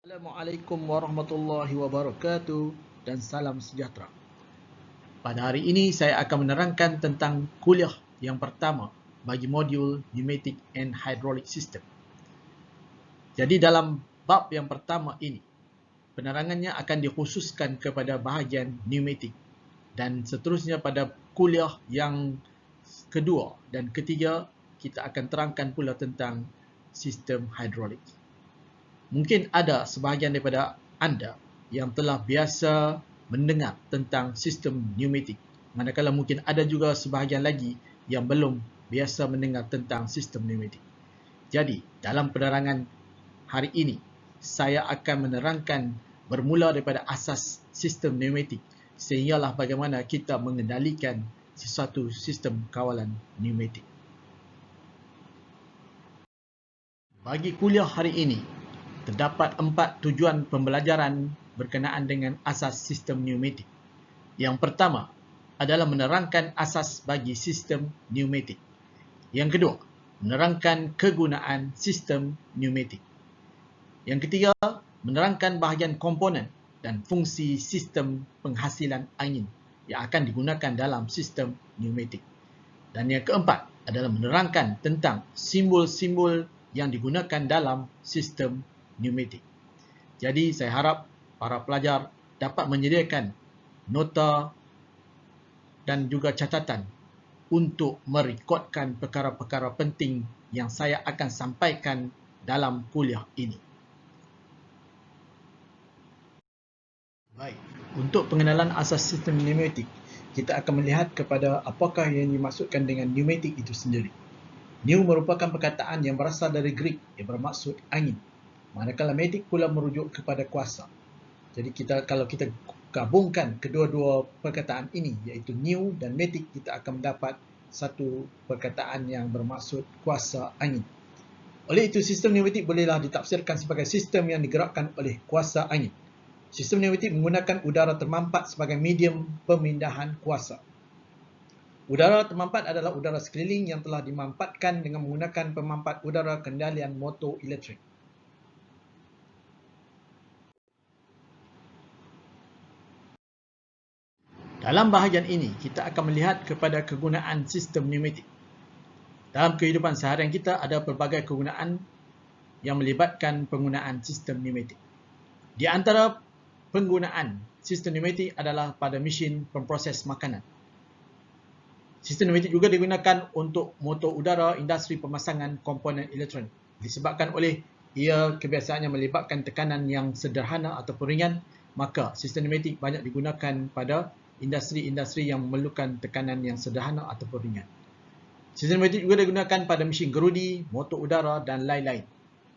Assalamualaikum warahmatullahi wabarakatuh dan salam sejahtera. Pada hari ini saya akan menerangkan tentang kuliah yang pertama bagi modul Pneumatic and Hydraulic System. Jadi dalam bab yang pertama ini, penerangannya akan dikhususkan kepada bahagian pneumatik dan seterusnya pada kuliah yang kedua dan ketiga kita akan terangkan pula tentang sistem hidrolik. Mungkin ada sebahagian daripada anda yang telah biasa mendengar tentang sistem pneumatik, manakala mungkin ada juga sebahagian lagi yang belum biasa mendengar tentang sistem pneumatik. Jadi, dalam penerangan hari ini, saya akan menerangkan bermula daripada asas sistem pneumatik sehinggalah bagaimana kita mengendalikan sesuatu sistem kawalan pneumatik. Bagi kuliah hari ini, terdapat 4 tujuan pembelajaran berkenaan dengan asas sistem pneumatik. Yang pertama adalah menerangkan asas bagi sistem pneumatik. Yang kedua, menerangkan kegunaan sistem pneumatik. Yang ketiga, menerangkan bahagian komponen dan fungsi sistem penghasilan angin yang akan digunakan dalam sistem pneumatik. Dan yang keempat adalah menerangkan tentang simbol-simbol yang digunakan dalam sistem pneumatik. Jadi saya harap para pelajar dapat menyediakan nota dan juga catatan untuk merekodkan perkara-perkara penting yang saya akan sampaikan dalam kuliah ini. Baik, untuk pengenalan asas sistem pneumatik, kita akan melihat kepada apakah yang dimaksudkan dengan pneumatik itu sendiri. Pneu merupakan perkataan yang berasal dari Greek yang bermaksud angin, manakala matic pula merujuk kepada kuasa. Jadi kalau kita gabungkan kedua-dua perkataan ini, iaitu pneu dan matic, kita akan mendapat satu perkataan yang bermaksud kuasa angin. Oleh itu, sistem pneumatik bolehlah ditafsirkan sebagai sistem yang digerakkan oleh kuasa angin. Sistem pneumatik menggunakan udara termampat sebagai medium pemindahan kuasa. Udara termampat adalah udara sekeliling yang telah dimampatkan dengan menggunakan pemampat udara kendalian motor elektrik. Dalam bahagian ini, kita akan melihat kepada kegunaan sistem pneumatik. Dalam kehidupan seharian kita ada pelbagai kegunaan yang melibatkan penggunaan sistem pneumatik. Di antara penggunaan sistem pneumatik adalah pada mesin pemproses makanan. Sistem pneumatik juga digunakan untuk motor udara industri pemasangan komponen elektronik. Disebabkan oleh ia kebiasaannya melibatkan tekanan yang sederhana ataupun ringan, maka sistem pneumatik banyak digunakan pada industri-industri yang memerlukan tekanan yang sederhana ataupun ringan. Sistem pneumatik juga digunakan pada mesin gerudi, motor udara dan lain-lain.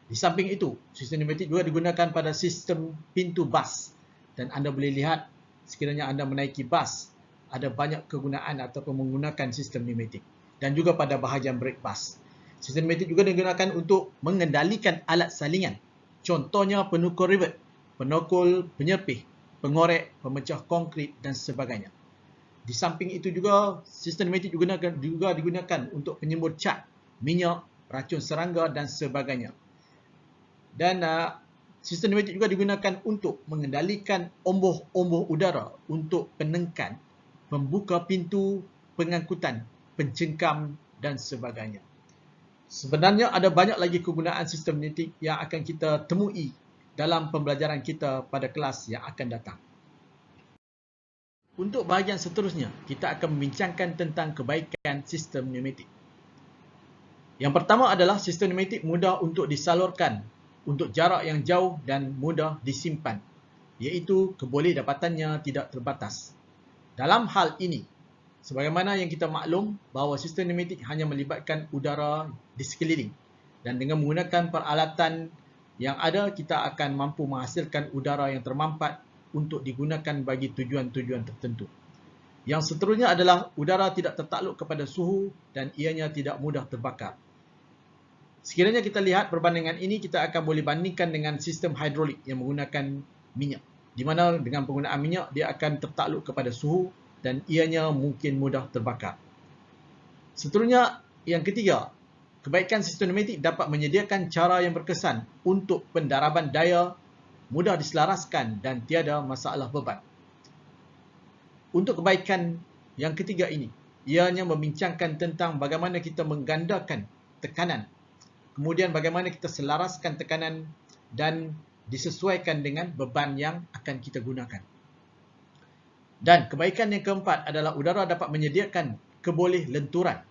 Di samping itu, sistem pneumatik juga digunakan pada sistem pintu bas. Dan anda boleh lihat sekiranya anda menaiki bas, ada banyak kegunaan ataupun menggunakan sistem pneumatik. Dan juga pada bahagian brake bus. Sistem pneumatik juga digunakan untuk mengendalikan alat salingan. Contohnya penukul rivet, penukul penyepih, pengorek, pemecah konkrit dan sebagainya. Di samping itu juga, sistem pneumatik juga digunakan untuk penyembur cat, minyak, racun serangga dan sebagainya. Dan sistem pneumatik juga digunakan untuk mengendalikan omboh-omboh udara untuk penengkan, membuka pintu pengangkutan, pencengkam dan sebagainya. Sebenarnya ada banyak lagi kegunaan sistem pneumatik yang akan kita temui dalam pembelajaran kita pada kelas yang akan datang. Untuk bahagian seterusnya, kita akan membincangkan tentang kebaikan sistem pneumatik. Yang pertama adalah sistem pneumatik mudah untuk disalurkan untuk jarak yang jauh dan mudah disimpan, iaitu kebolehdapatannya tidak terbatas. Dalam hal ini, sebagaimana yang kita maklum bahawa sistem pneumatik hanya melibatkan udara di sekeliling dan dengan menggunakan peralatan yang ada, kita akan mampu menghasilkan udara yang termampat untuk digunakan bagi tujuan-tujuan tertentu. Yang seterusnya adalah udara tidak tertakluk kepada suhu dan ianya tidak mudah terbakar. Sekiranya kita lihat perbandingan ini, kita akan boleh bandingkan dengan sistem hidrolik yang menggunakan minyak. Di mana dengan penggunaan minyak, dia akan tertakluk kepada suhu dan ianya mungkin mudah terbakar. Seterusnya, yang ketiga, kebaikan sistem pneumatik dapat menyediakan cara yang berkesan untuk pendaraban daya mudah diselaraskan dan tiada masalah beban. Untuk kebaikan yang ketiga ini, ianya membincangkan tentang bagaimana kita menggandakan tekanan, kemudian bagaimana kita selaraskan tekanan dan disesuaikan dengan beban yang akan kita gunakan. Dan kebaikan yang keempat adalah udara dapat menyediakan kebolehlenturan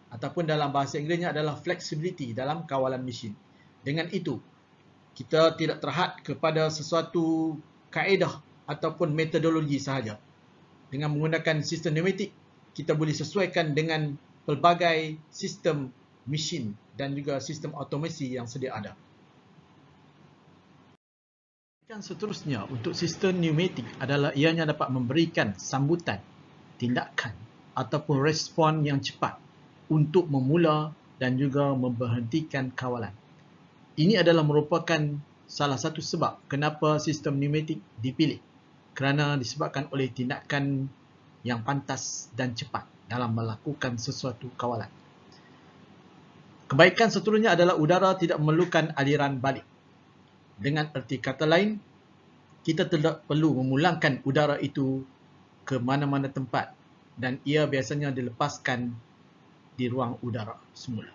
ataupun dalam bahasa Inggerisnya adalah flexibility dalam kawalan mesin. Dengan itu, kita tidak terhad kepada sesuatu kaedah ataupun metodologi sahaja. Dengan menggunakan sistem pneumatik, kita boleh sesuaikan dengan pelbagai sistem mesin dan juga sistem automasi yang sedia ada. Dan seterusnya untuk sistem pneumatik adalah ianya dapat memberikan sambutan, tindakan ataupun respon yang cepat untuk memula dan juga memberhentikan kawalan. Ini adalah merupakan salah satu sebab kenapa sistem pneumatik dipilih, kerana disebabkan oleh tindakan yang pantas dan cepat dalam melakukan sesuatu kawalan. Kebaikan seterusnya adalah udara tidak memerlukan aliran balik. Dengan erti kata lain, kita tidak perlu memulangkan udara itu ke mana-mana tempat dan ia biasanya dilepaskan di ruang udara semula.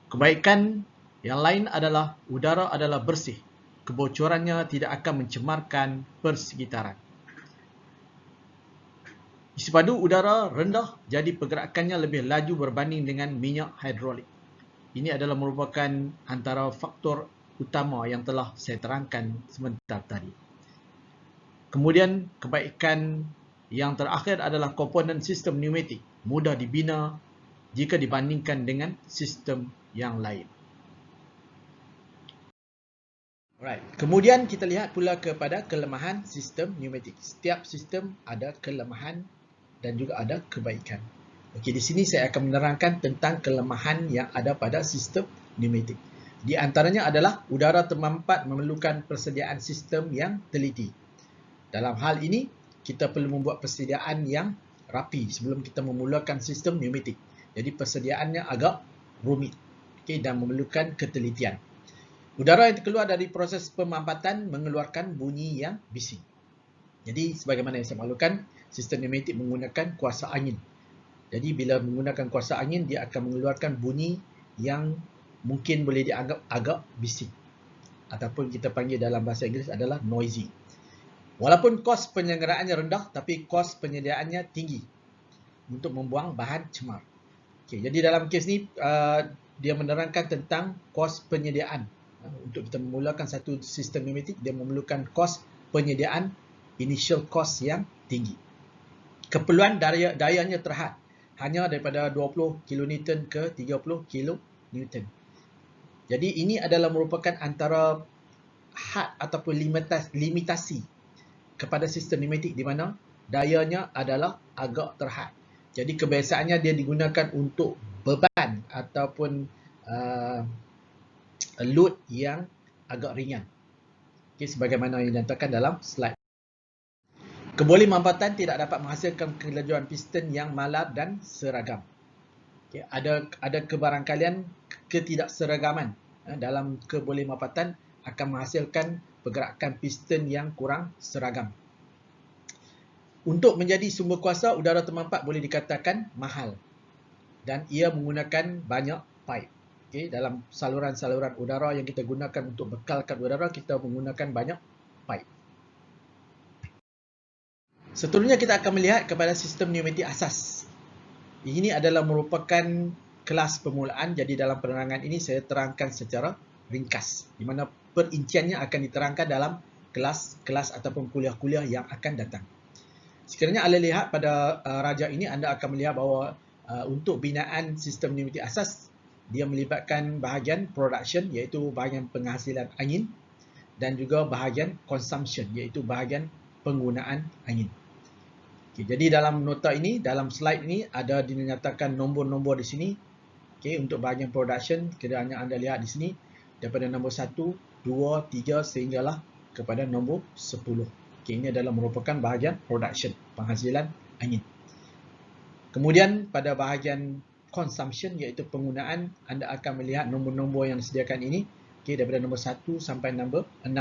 Kebaikan yang lain adalah udara adalah bersih. Kebocorannya tidak akan mencemarkan persekitaran. Isi padu udara rendah jadi pergerakannya lebih laju berbanding dengan minyak hidrolik. Ini adalah merupakan antara faktor utama yang telah saya terangkan sebentar tadi. Kemudian kebaikan yang terakhir adalah komponen sistem pneumatik mudah dibina jika dibandingkan dengan sistem yang lain. Alright. Kemudian kita lihat pula kepada kelemahan sistem pneumatik. Setiap sistem ada kelemahan dan juga ada kebaikan. Okey, di sini saya akan menerangkan tentang kelemahan yang ada pada sistem pneumatik. Di antaranya adalah udara termampat memerlukan persediaan sistem yang teliti. Dalam hal ini, kita perlu membuat persediaan yang rapi sebelum kita memulakan sistem pneumatik. Jadi persediaannya agak rumit, okey, dan memerlukan ketelitian. Udara yang keluar dari proses pemampatan mengeluarkan bunyi yang bising. Jadi sebagaimana yang saya maklumkan, sistem pneumatik menggunakan kuasa angin. Jadi bila menggunakan kuasa angin, dia akan mengeluarkan bunyi yang mungkin boleh dianggap agak bising. Ataupun kita panggil dalam bahasa Inggeris adalah noisy. Walaupun kos penyelenggaraannya rendah, tapi kos penyediaannya tinggi untuk membuang bahan cemar. Okay, jadi dalam kes ni, dia menerangkan tentang kos penyediaan. Untuk kita memulakan satu sistem pneumatik, dia memerlukan kos penyediaan, initial cost yang tinggi. Keperluan dayanya terhad, hanya daripada 20 kN ke 30 kN. Jadi ini adalah merupakan antara had ataupun limitasi kepada sistem pneumatik di mana dayanya adalah agak terhad. Jadi kebiasaannya dia digunakan untuk beban ataupun load yang agak ringan. Okay, sebagaimana yang dinyatakan dalam slide. Kebolehmampatan tidak dapat menghasilkan kelajuan piston yang malar dan seragam. Okay, ada kebarangkalian ketidakseragaman dalam kebolehmampatan akan menghasilkan pergerakan piston yang kurang seragam. Untuk menjadi sumber kuasa, udara termampat boleh dikatakan mahal dan ia menggunakan banyak pipe. Okay, dalam saluran-saluran udara yang kita gunakan untuk bekalkan udara, kita menggunakan banyak pipe. Seterusnya kita akan melihat kepada sistem pneumatik asas. Ini adalah merupakan kelas permulaan, jadi dalam penerangan ini saya terangkan secara ringkas, di mana perinciannya akan diterangkan dalam kelas-kelas ataupun kuliah-kuliah yang akan datang. Sekiranya anda lihat pada raja ini, anda akan melihat bahawa untuk binaan sistem pneumatik asas, dia melibatkan bahagian production, iaitu bahagian penghasilan angin, dan juga bahagian consumption, iaitu bahagian penggunaan angin. Okay, jadi dalam nota ini, dalam slide ini ada dinyatakan nombor-nombor di sini. Okay, untuk bahagian production, kiranya anda lihat di sini daripada nombor 1, 2, 3 sehinggalah kepada nombor 10. Okay, ini adalah merupakan bahagian production, penghasilan angin. Kemudian pada bahagian consumption, iaitu penggunaan, anda akan melihat nombor-nombor yang disediakan ini Okey, daripada nombor 1 sampai nombor 6.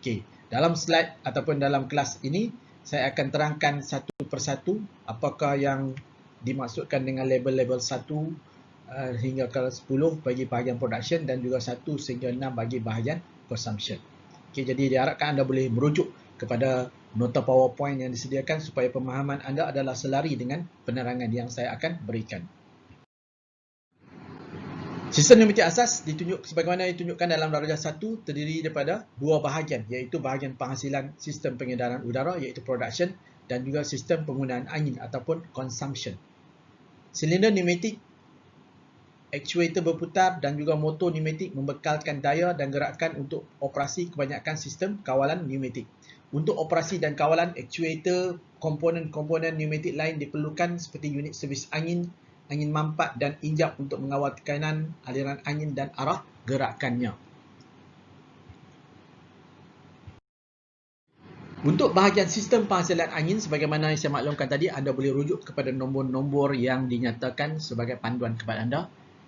Okey, dalam slide ataupun dalam kelas ini saya akan terangkan satu persatu apakah yang dimaksudkan dengan label-label 1 hingga ke 10 bagi bahagian production dan juga 1 sehingga 6 bagi bahagian consumption. Okey, jadi diharapkan anda boleh merujuk kepada nota PowerPoint yang disediakan supaya pemahaman anda adalah selari dengan penerangan yang saya akan berikan. Sistem numetik asas ditunjuk sebagaimana ditunjukkan dalam darjah 1 terdiri daripada dua bahagian iaitu bahagian penghasilan sistem pengedaran udara iaitu production dan juga sistem penggunaan angin ataupun consumption. Silinder pneumatik, actuator berputar dan juga motor pneumatik membekalkan daya dan gerakan untuk operasi kebanyakan sistem kawalan pneumatik. Untuk operasi dan kawalan actuator, komponen-komponen pneumatik lain diperlukan seperti unit servis angin, angin mampat dan injap untuk mengawal tekanan, aliran angin dan arah gerakannya. Untuk bahagian sistem penghasilan angin, sebagaimana yang saya maklumkan tadi, anda boleh rujuk kepada nombor-nombor yang dinyatakan sebagai panduan kepada anda.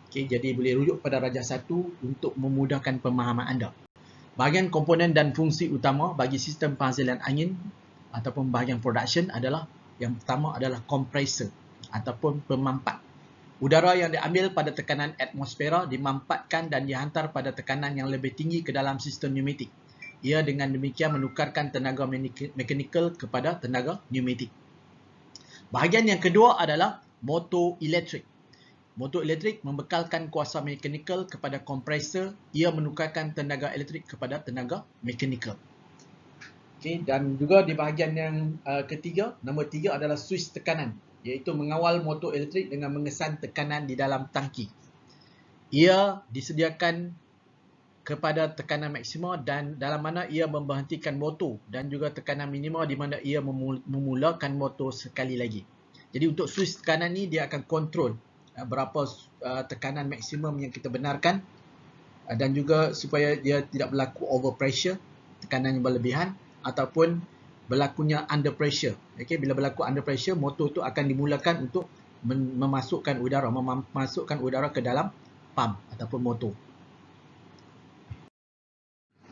Okay, jadi boleh rujuk pada darjah 1 untuk memudahkan pemahaman anda. Bahagian komponen dan fungsi utama bagi sistem penghasilan angin ataupun bahagian production adalah yang pertama adalah kompresor ataupun pemampat. Udara yang diambil pada tekanan atmosfera dimampatkan dan dihantar pada tekanan yang lebih tinggi ke dalam sistem pneumatik. Ia dengan demikian menukarkan tenaga mekanikal kepada tenaga pneumatik. Bahagian yang kedua adalah motor elektrik. Motor elektrik membekalkan kuasa mekanikal kepada kompresor. Ia menukarkan tenaga elektrik kepada tenaga mekanikal. Okay, dan juga di bahagian yang ketiga, nombor 3 adalah switch tekanan, iaitu mengawal motor elektrik dengan mengesan tekanan di dalam tangki. Ia disediakan kepada tekanan maksima dan dalam mana ia memberhentikan motor dan juga tekanan minima di mana ia memulakan motor sekali lagi. Jadi untuk switch tekanan ni dia akan kontrol berapa tekanan maksimum yang kita benarkan dan juga supaya dia tidak berlaku overpressure, tekanan yang berlebihan ataupun berlakunya under pressure. Okey, bila berlaku under pressure, motor tu akan dimulakan untuk memasukkan udara ke dalam pump ataupun motor.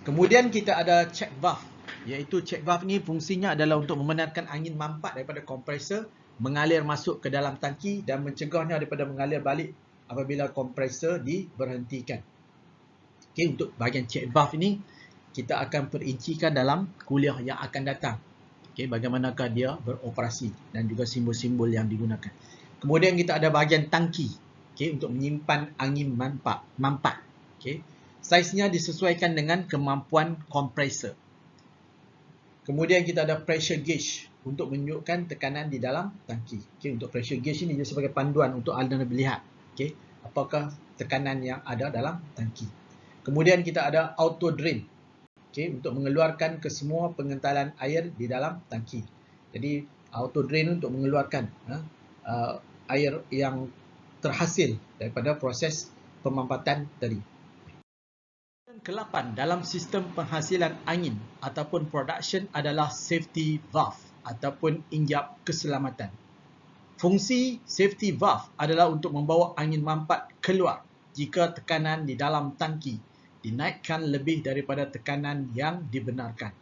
Kemudian kita ada check valve, iaitu check valve ni fungsinya adalah untuk membenarkan angin mampat daripada kompresor mengalir masuk ke dalam tangki dan mencegahnya daripada mengalir balik apabila kompresor diberhentikan. Okey, untuk bahagian check valve ini kita akan perincikan dalam kuliah yang akan datang. Okey, bagaimanakah dia beroperasi dan juga simbol-simbol yang digunakan. Kemudian kita ada bahagian tangki, okey, untuk menyimpan angin mampat. Okey, saiznya disesuaikan dengan kemampuan kompresor. Kemudian kita ada pressure gauge untuk menunjukkan tekanan di dalam tangki. Okey, untuk pressure gauge ini dia sebagai panduan untuk anda melihat, okey, apakah tekanan yang ada dalam tangki. Kemudian kita ada auto drain, okey, untuk mengeluarkan kesemua pengentalan air di dalam tangki. Jadi auto drain untuk mengeluarkan air yang terhasil daripada proses pemampatan tadi. Ke-8 dalam sistem penghasilan angin ataupun production adalah safety valve ataupun injap keselamatan. Fungsi safety valve adalah untuk membawa angin mampat keluar jika tekanan di dalam tangki dinaikkan lebih daripada tekanan yang dibenarkan.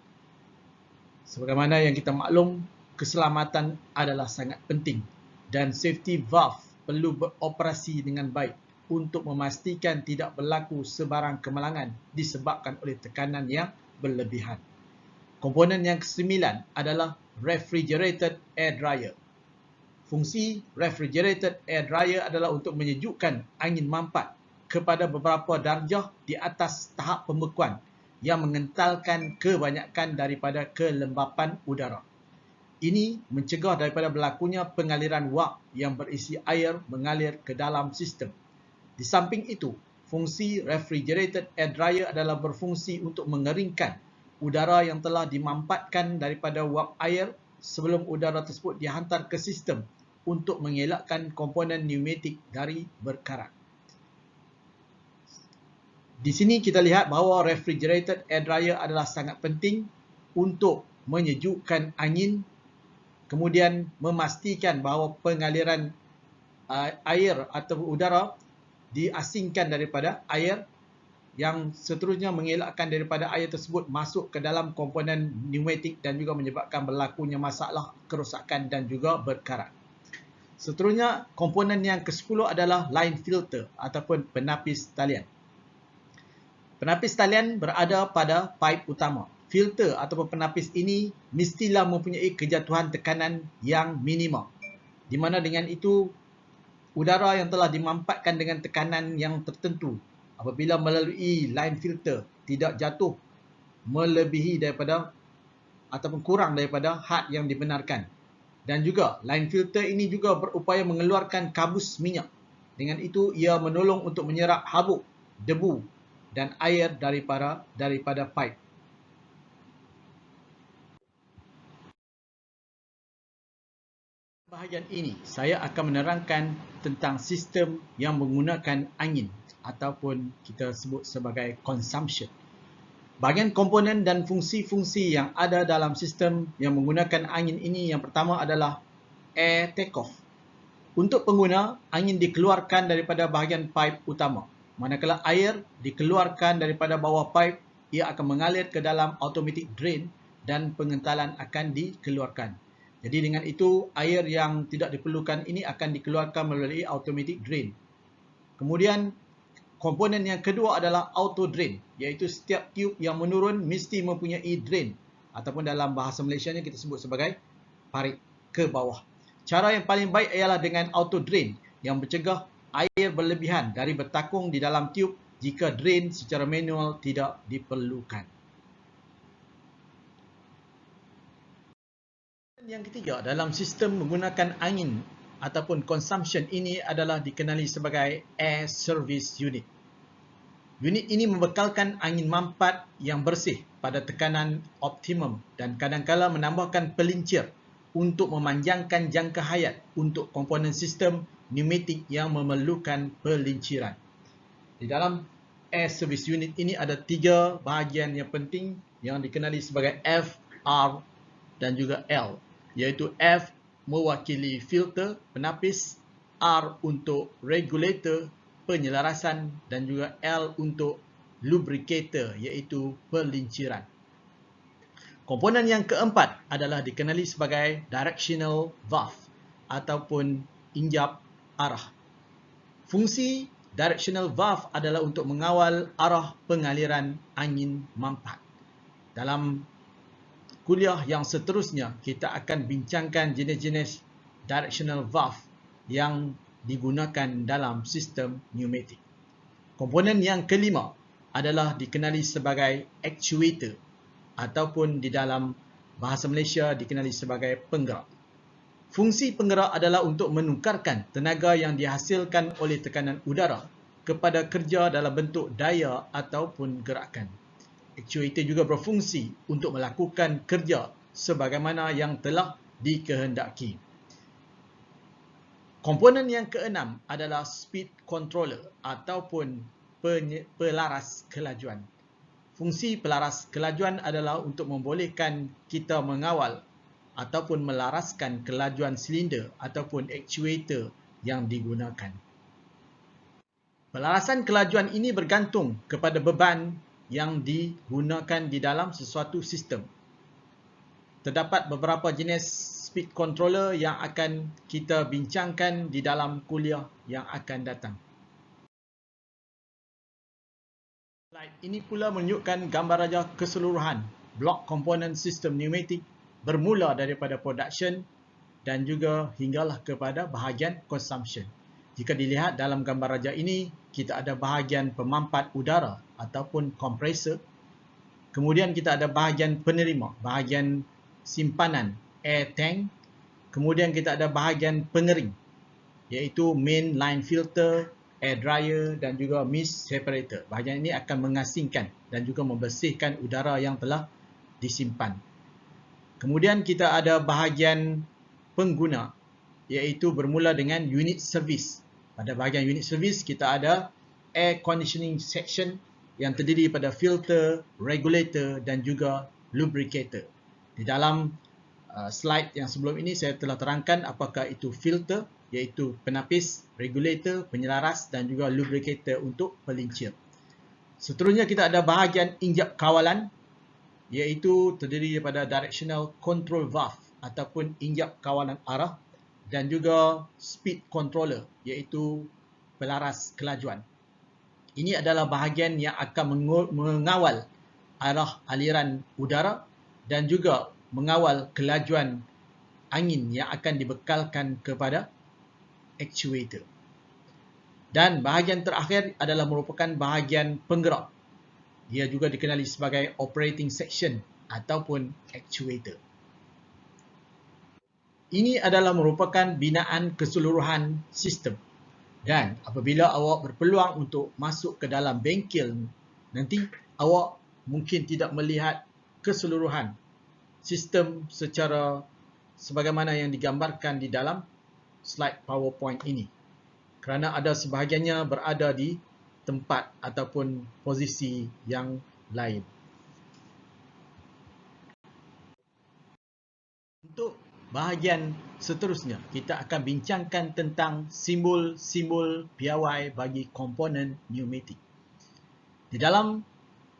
Sebagaimana yang kita maklum, keselamatan adalah sangat penting dan safety valve perlu beroperasi dengan baik untuk memastikan tidak berlaku sebarang kemalangan disebabkan oleh tekanan yang berlebihan. Komponen yang ke-9 adalah refrigerated air dryer. Fungsi refrigerated air dryer adalah untuk menyejukkan angin mampat kepada beberapa darjah di atas tahap pembekuan yang mengentalkan kebanyakan daripada kelembapan udara. Ini mencegah daripada berlakunya pengaliran wap yang berisi air mengalir ke dalam sistem. Di samping itu, fungsi refrigerated air dryer adalah berfungsi untuk mengeringkan udara yang telah dimampatkan daripada wap air sebelum udara tersebut dihantar ke sistem untuk mengelakkan komponen pneumatik dari berkarat. Di sini kita lihat bahawa refrigerated air dryer adalah sangat penting untuk menyejukkan angin, kemudian memastikan bahawa pengaliran air atau udara diasingkan daripada air yang seterusnya mengelakkan daripada air tersebut masuk ke dalam komponen pneumatik dan juga menyebabkan berlakunya masalah kerosakan dan juga berkarat. Seterusnya, komponen yang ke-10 adalah line filter ataupun penapis talian. Penapis talian berada pada pipe utama. Filter ataupun penapis ini mestilah mempunyai kejatuhan tekanan yang minimum, di mana dengan itu udara yang telah dimampatkan dengan tekanan yang tertentu apabila melalui line filter tidak jatuh melebihi daripada ataupun kurang daripada had yang dibenarkan. Dan juga line filter ini juga berupaya mengeluarkan kabus minyak. Dengan itu ia menolong untuk menyerap habuk, debu dan air daripada pipe. Bahagian ini saya akan menerangkan tentang sistem yang menggunakan angin ataupun kita sebut sebagai consumption. Bahagian komponen dan fungsi-fungsi yang ada dalam sistem yang menggunakan angin ini, yang pertama adalah air take-off. Untuk pengguna, angin dikeluarkan daripada bahagian pipe utama. Manakala air dikeluarkan daripada bawah pipe, ia akan mengalir ke dalam automatic drain dan pengentalan akan dikeluarkan. Jadi dengan itu, air yang tidak diperlukan ini akan dikeluarkan melalui automatic drain. Kemudian, komponen yang kedua adalah auto drain, iaitu setiap tiub yang menurun mesti mempunyai drain ataupun dalam bahasa Malaysianya kita sebut sebagai parit ke bawah. Cara yang paling baik ialah dengan auto drain yang mencegah air berlebihan dari bertakung di dalam tiub jika drain secara manual tidak diperlukan. Yang ketiga dalam sistem menggunakan angin ataupun consumption ini adalah dikenali sebagai air service unit. Unit ini membekalkan angin mampat yang bersih pada tekanan optimum dan kadangkala menambahkan pelincir untuk memanjangkan jangka hayat untuk komponen sistem pneumatik yang memerlukan pelinciran. Di dalam air service unit ini ada 3 bahagian yang penting yang dikenali sebagai F, R dan juga L, iaitu F mewakili filter, penapis, R untuk regulator, penyelarasan dan juga L untuk lubricator, iaitu pelinciran. Komponen yang keempat adalah dikenali sebagai directional valve ataupun injap arah. Fungsi directional valve adalah untuk mengawal arah pengaliran angin mampat. Dalam kuliah yang seterusnya, kita akan bincangkan jenis-jenis directional valve yang digunakan dalam sistem pneumatik. Komponen yang kelima adalah dikenali sebagai actuator ataupun di dalam bahasa Malaysia dikenali sebagai penggerak. Fungsi penggerak adalah untuk menukarkan tenaga yang dihasilkan oleh tekanan udara kepada kerja dalam bentuk daya ataupun gerakan. Actuator juga berfungsi untuk melakukan kerja sebagaimana yang telah dikehendaki. Komponen yang keenam adalah speed controller ataupun pelaras kelajuan. Fungsi pelaras kelajuan adalah untuk membolehkan kita mengawal ataupun melaraskan kelajuan silinder ataupun actuator yang digunakan. Pelarasan kelajuan ini bergantung kepada beban yang digunakan di dalam sesuatu sistem. Terdapat beberapa jenis speed controller yang akan kita bincangkan di dalam kuliah yang akan datang. Slide ini pula menunjukkan gambar raja keseluruhan blok komponen sistem pneumatik bermula daripada production dan juga hinggalah kepada bahagian consumption. Jika dilihat dalam gambar raja ini, kita ada bahagian pemampat udara ataupun kompresor. Kemudian kita ada bahagian penerima, bahagian simpanan, air tank. Kemudian kita ada bahagian pengering, iaitu main line filter, air dryer dan juga mist separator. Bahagian ini akan mengasingkan dan juga membersihkan udara yang telah disimpan. Kemudian kita ada bahagian pengguna, iaitu bermula dengan unit service. Pada bahagian unit service kita ada air conditioning section yang terdiri pada filter, regulator dan juga lubricator. Di dalam slide yang sebelum ini saya telah terangkan apakah itu filter, iaitu penapis, regulator, penyelaras dan juga lubricator untuk pelincir. Seterusnya kita ada bahagian injap kawalan, iaitu terdiri daripada directional control valve ataupun injap kawalan arah, dan juga speed controller, iaitu pelaras kelajuan. Ini adalah bahagian yang akan mengawal arah aliran udara dan juga mengawal kelajuan angin yang akan dibekalkan kepada actuator. Dan bahagian terakhir adalah merupakan bahagian penggerak. Dia juga dikenali sebagai operating section ataupun actuator. Ini adalah merupakan binaan keseluruhan sistem. Dan apabila awak berpeluang untuk masuk ke dalam bengkel, nanti awak mungkin tidak melihat keseluruhan sistem secara sebagaimana yang digambarkan di dalam slide PowerPoint ini. Kerana ada sebahagiannya berada di tempat ataupun posisi yang lain. Untuk bahagian seterusnya, kita akan bincangkan tentang simbol-simbol piawai bagi komponen pneumatik. Di dalam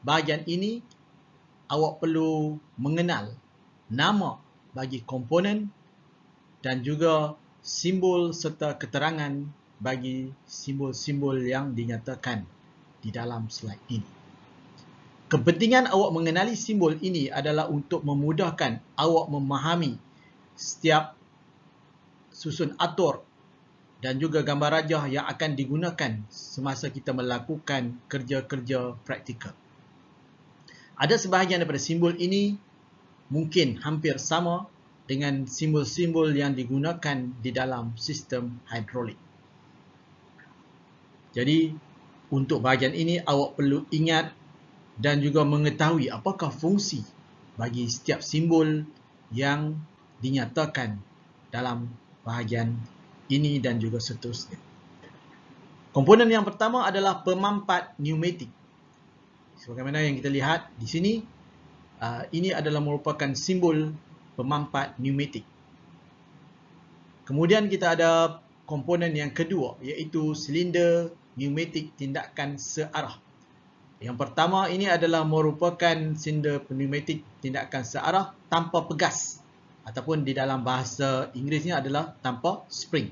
bahagian ini, awak perlu mengenal nama bagi komponen dan juga simbol serta keterangan bagi simbol-simbol yang dinyatakan di dalam slide ini. Kepentingan awak mengenali simbol ini adalah untuk memudahkan awak memahami setiap susun atur dan juga gambar rajah yang akan digunakan semasa kita melakukan kerja-kerja praktikal. Ada sebahagian daripada simbol ini mungkin hampir sama dengan simbol-simbol yang digunakan di dalam sistem hidrolik. Jadi, untuk bahagian ini awak perlu ingat dan juga mengetahui apakah fungsi bagi setiap simbol yang dinyatakan dalam bahagian ini dan juga seterusnya. Komponen yang pertama adalah pemampat pneumatik. Sebagaimana yang kita lihat di sini, ini adalah merupakan simbol pemampat pneumatik. Kemudian kita ada komponen yang kedua, iaitu silinder pneumatik tindakan searah. Yang pertama ini adalah merupakan silinder pneumatik tindakan searah tanpa pegas, ataupun di dalam bahasa Inggerisnya adalah tanpa spring.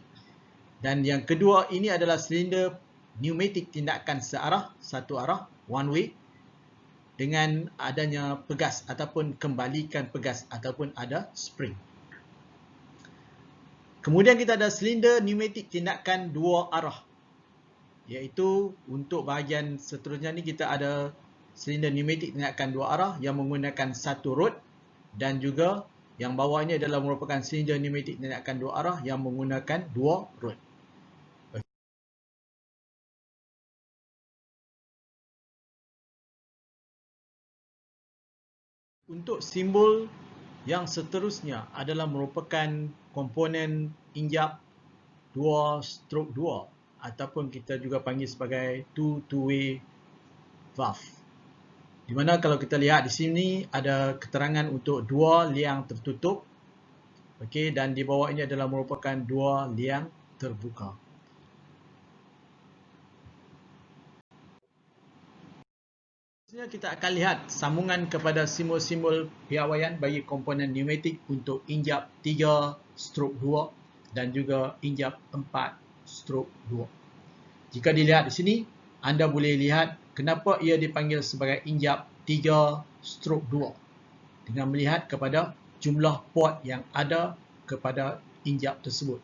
Dan yang kedua ini adalah silinder pneumatik tindakan searah, satu arah, one way, dengan adanya pegas ataupun kembalikan pegas ataupun ada spring. Kemudian kita ada silinder pneumatik tindakan dua arah, iaitu untuk bahagian seterusnya ni kita ada silinder pneumatik tindakan dua arah yang menggunakan satu rod, dan juga yang bawah ini adalah merupakan silinder pneumatik tindakan dua arah yang menggunakan dua rod. Untuk simbol yang seterusnya adalah merupakan komponen injap 2/2 ataupun kita juga panggil sebagai two-way valve. Di mana kalau kita lihat di sini ada keterangan untuk dua liang tertutup, okey, dan di bawah ini adalah merupakan dua liang terbuka. Seterusnya kita akan lihat sambungan kepada simbol-simbol piawaian bagi komponen pneumatik untuk injap 3/2 dan juga injap 4/2. Jika dilihat di sini, anda boleh lihat kenapa ia dipanggil sebagai injap 3/2 dengan melihat kepada jumlah port yang ada kepada injap tersebut.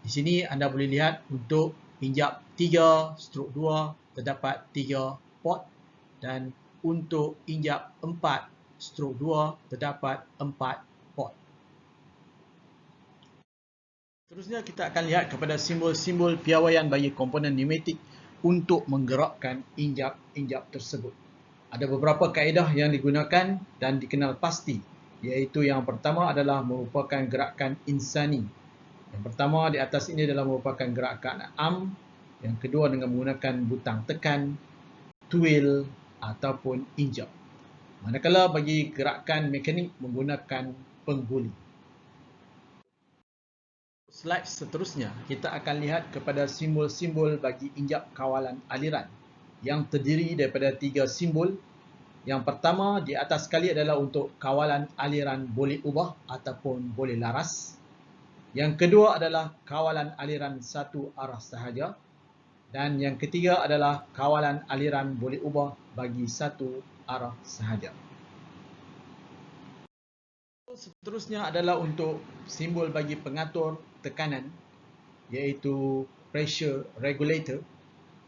Di sini anda boleh lihat untuk injap 3/2 terdapat 3 port, dan untuk injap 4/2 terdapat 4 port. Seterusnya kita akan lihat kepada simbol-simbol piawaian bagi komponen pneumatik untuk menggerakkan injap-injap tersebut. Ada beberapa kaedah yang digunakan dan dikenal pasti, iaitu yang pertama adalah merupakan gerakan insani. Yang pertama di atas ini adalah merupakan gerakan arm, yang kedua dengan menggunakan butang tekan, twill ataupun injap. Manakala bagi gerakan mekanik menggunakan pengguli. Slide seterusnya, kita akan lihat kepada simbol-simbol bagi injap kawalan aliran. yang terdiri daripada 3 simbol. Yang pertama di atas sekali adalah untuk kawalan aliran boleh ubah ataupun boleh laras. Yang kedua adalah kawalan aliran satu arah sahaja. Dan yang ketiga adalah kawalan aliran boleh ubah bagi satu arah sahaja. Seterusnya adalah untuk simbol bagi pengatur tekanan, iaitu pressure regulator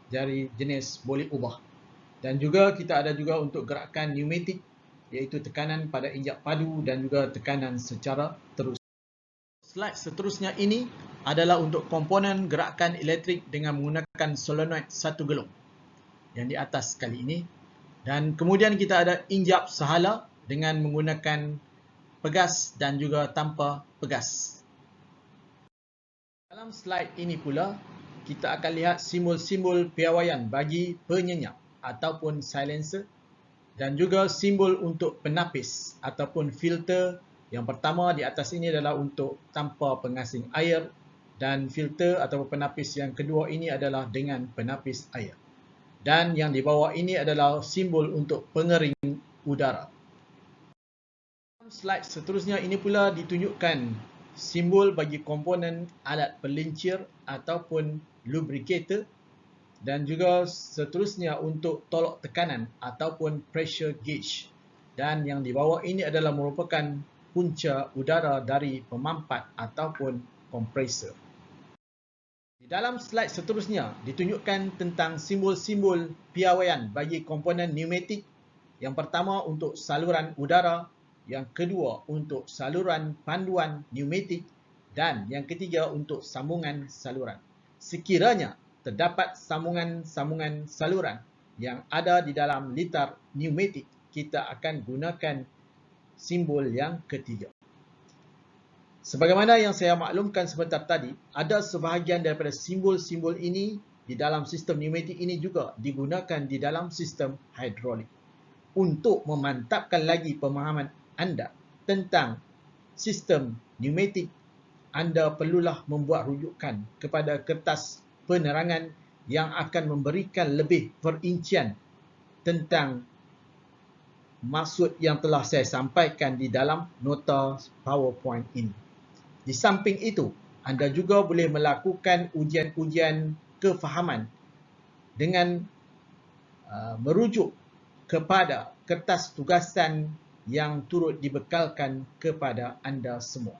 dari jenis boleh ubah. Dan juga kita ada juga untuk gerakan pneumatik, iaitu tekanan pada injak padu dan juga tekanan secara terus. Slide seterusnya ini adalah untuk komponen gerakan elektrik dengan menggunakan solenoid satu gelung yang di atas kali ini. Dan kemudian kita ada injap sahala dengan menggunakan pegas dan juga tanpa pegas. Dalam slide ini pula, kita akan lihat simbol-simbol piawaian bagi penyenyap ataupun silencer dan juga simbol untuk penapis ataupun filter. Yang pertama di atas ini adalah untuk tanpa pengasing air dan filter atau penapis yang kedua ini adalah dengan penapis air. Dan yang di bawah ini adalah simbol untuk pengering udara. Slide seterusnya ini pula ditunjukkan simbol bagi komponen alat pelincir ataupun lubricator dan juga seterusnya untuk tolok tekanan ataupun pressure gauge. Dan yang di bawah ini adalah merupakan punca udara dari pemampat ataupun kompresor. Di dalam slide seterusnya ditunjukkan tentang simbol-simbol piawaian bagi komponen pneumatik. Yang pertama untuk saluran udara, yang kedua untuk saluran panduan pneumatik dan yang ketiga untuk sambungan saluran. Sekiranya terdapat sambungan-sambungan saluran yang ada di dalam litar pneumatik, kita akan gunakan simbol yang ketiga. Sebagaimana yang saya maklumkan sebentar tadi, ada sebahagian daripada simbol-simbol ini di dalam sistem pneumatik ini juga digunakan di dalam sistem hidrolik. Untuk memantapkan lagi pemahaman anda tentang sistem pneumatik, anda perlulah membuat rujukan kepada kertas penerangan yang akan memberikan lebih perincian tentang maksud yang telah saya sampaikan di dalam nota PowerPoint ini. Di samping itu, anda juga boleh melakukan ujian-ujian kefahaman dengan merujuk kepada kertas tugasan yang turut dibekalkan kepada anda semua.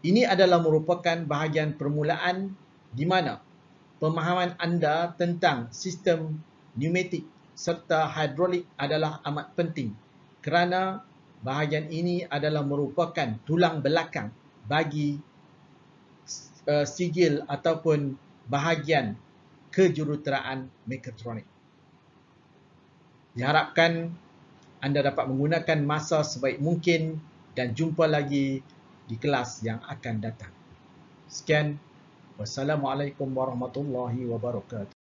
Ini adalah merupakan bahagian permulaan di mana pemahaman anda tentang sistem pneumatik serta hidrolik adalah amat penting kerana bahagian ini adalah merupakan tulang belakang bagi sigil ataupun bahagian kejuruteraan mekatronik. Diharapkan anda dapat menggunakan masa sebaik mungkin dan jumpa lagi di kelas yang akan datang. Sekian. Wassalamualaikum warahmatullahi wabarakatuh.